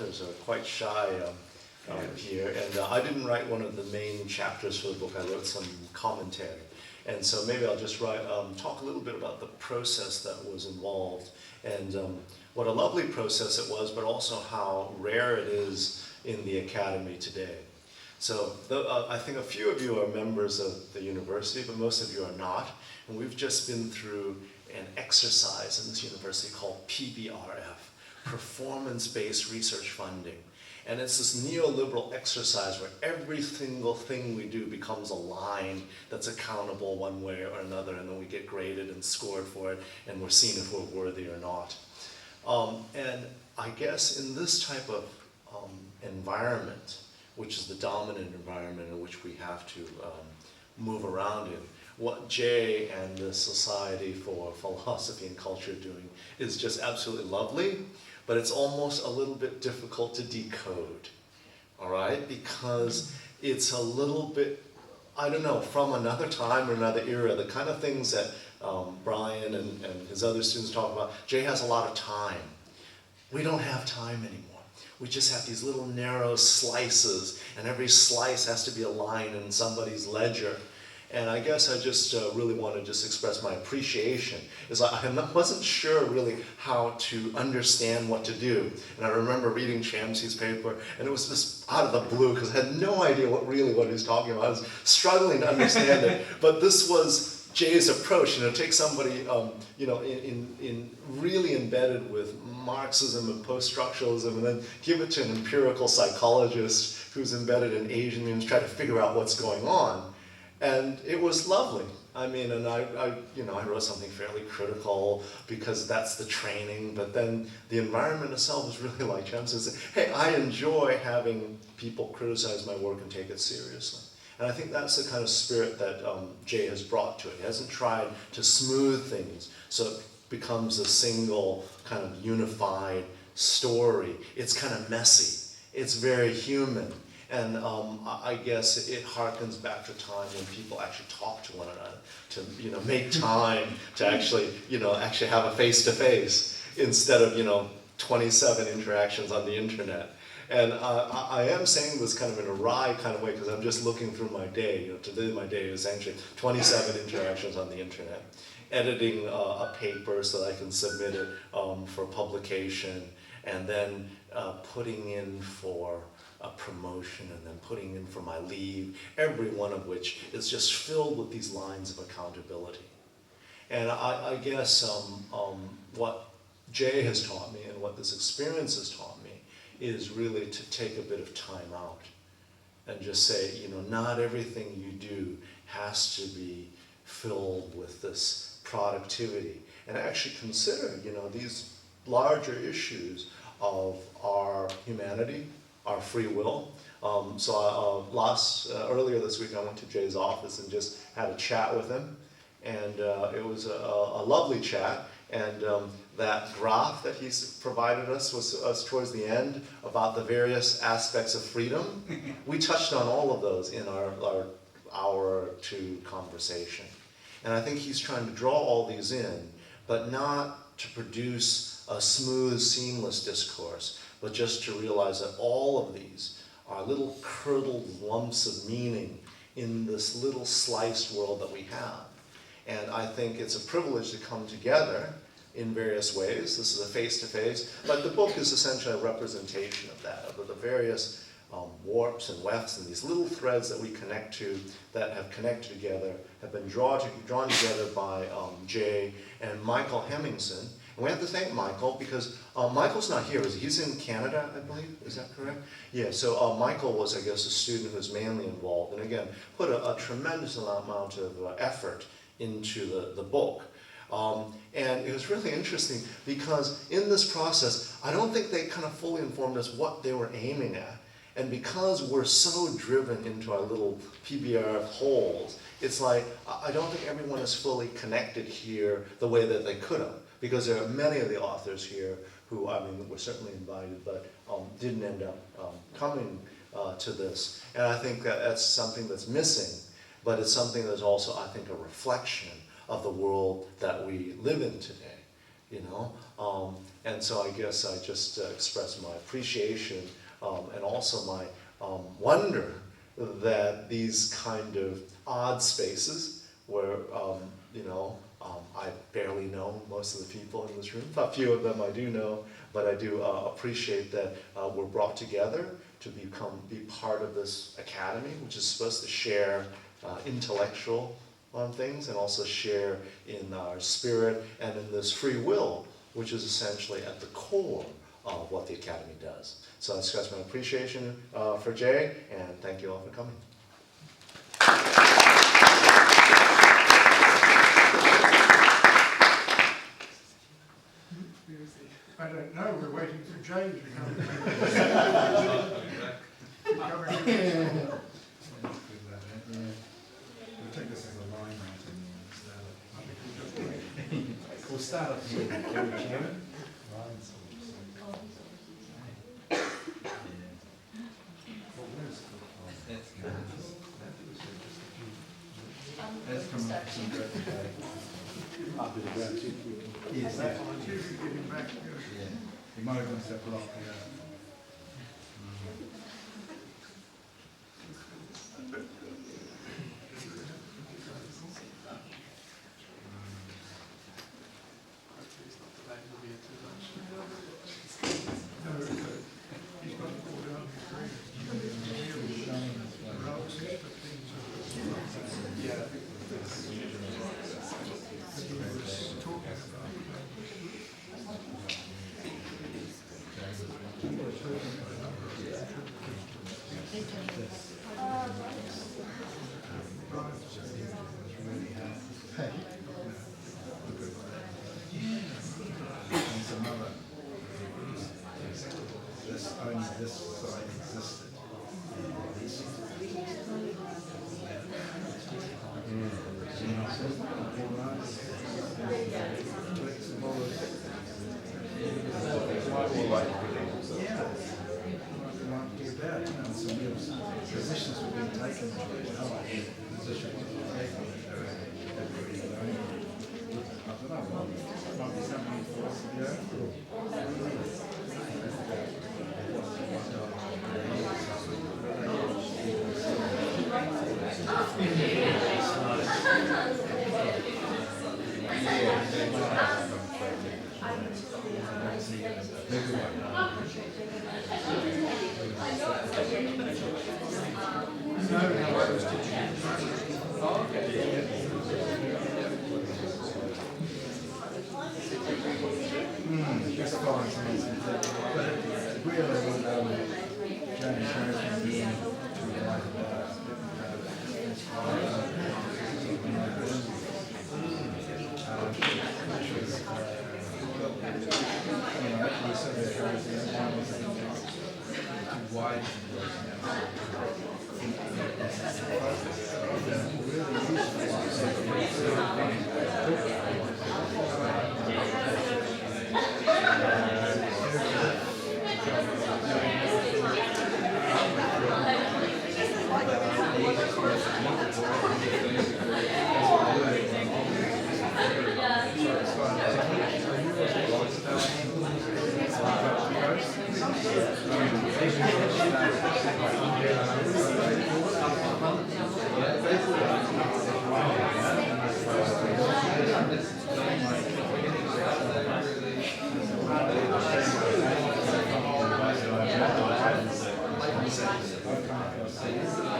authors are quite shy here, and I didn't write one of the main chapters for the book. I wrote some commentary, and so maybe I'll just talk a little bit about the process that was involved, and what a lovely process it was, but also how rare it is in the academy today. So I think a few of you are members of the university, but most of you are not, and we've just been through an exercise in this university called PBRF, Performance-Based Research Funding. And it's this neoliberal exercise where every single thing we do becomes a line that's accountable one way or another, and then we get graded and scored for it, and we're seen if we're worthy or not. And I guess in this type of environment, which is the dominant environment in which we have to move around in, what Jay and the Society for Philosophy and Culture are doing is just absolutely lovely, but it's almost a little bit difficult to decode, all right? Because it's a little bit, I don't know, from another time or another era, the kind of things that Brian and his other students talk about. Jay has a lot of time. We don't have time anymore. We just have these little narrow slices, and every slice has to be a line in somebody's ledger. And I guess I just really want to just express my appreciation. I wasn't sure really how to understand what to do. And I remember reading Shamsi's paper, and it was just out of the blue, because I had no idea what he was talking about. I was struggling to understand it. But this was Jay's approach, take somebody in really embedded with Marxism and post-structuralism, and then give it to an empirical psychologist who's embedded in Asian memes, try to figure out what's going on. And it was lovely. I mean, and I wrote something fairly critical because that's the training, but then the environment itself was really like Chem says, hey, I enjoy having people criticize my work and take it seriously. And I think that's the kind of spirit that Jay has brought to it. He hasn't tried to smooth things so it becomes a single kind of unified story. It's kind of messy. It's very human. And I guess it harkens back to time when people actually talk to one another, to make time to actually have a face-to-face instead of 27 interactions on the internet. And I am saying this kind of in a wry kind of way because I'm just looking through my day. Today my day is actually 27 interactions on the internet, editing a paper so that I can submit it for publication, and then putting in for a promotion, and then putting in for my leave, every one of which is just filled with these lines of accountability. And I guess what Jay has taught me and what this experience has taught me is really to take a bit of time out and just say, not everything you do has to be filled with this productivity, and actually consider, these larger issues of our humanity, our free will. Earlier this week I went to Jay's office and just had a chat with him, and it was a lovely chat, and that graph that he's provided us was towards the end about the various aspects of freedom. We touched on all of those in our hour or two conversation. And I think he's trying to draw all these in, but not to produce a smooth, seamless discourse, but just to realize that all of these are little curdled lumps of meaning in this little sliced world that we have. And I think it's a privilege to come together in various ways. This is a face-to-face, but the book is essentially a representation of that, of the various warps and wefts and these little threads that we connect to, that have connected together, have been drawn together by Jay and Michael Hemmingson. And we have to thank Michael because Michael's not here. He's in Canada, I believe. Is that correct? Yeah, so Michael was, I guess, a student who was mainly involved, and again, put a tremendous amount of effort into the book. And it was really interesting because in this process, I don't think they kind of fully informed us what they were aiming at. And because we're so driven into our little PBR holes, it's like, I don't think everyone is fully connected here the way that they could have. Because there are many of the authors here who, were certainly invited, but didn't end up coming to this. And I think that that's something that's missing, but it's something that's also, I think, a reflection of the world that we live in today. you know. And so I guess I just express my appreciation and also my wonder that these kind of odd spaces where, you know, I barely know most of the people in this room. A few of them I do know, but I do appreciate that we're brought together to be part of this academy, which is supposed to share intellectual things and also share in our spirit and in this free will, which is essentially at the core of what the academy does. So I express my appreciation for Jay, and thank you all for coming. I don't know, we're waiting for Jay to come. We'll take this as a line item. We'll start up here. Chairman. That's from up to the ground. Yes, That's on the TV getting back. yeah. You might have gone step block. Yeah. Only this side existed. Positions were being taken. Positions were being taken. I don't know. Might be something for us to go. Just following some of these, but really, James Harrison being to write about which was, you know, we sort of encouraged the one was too wide. I've come across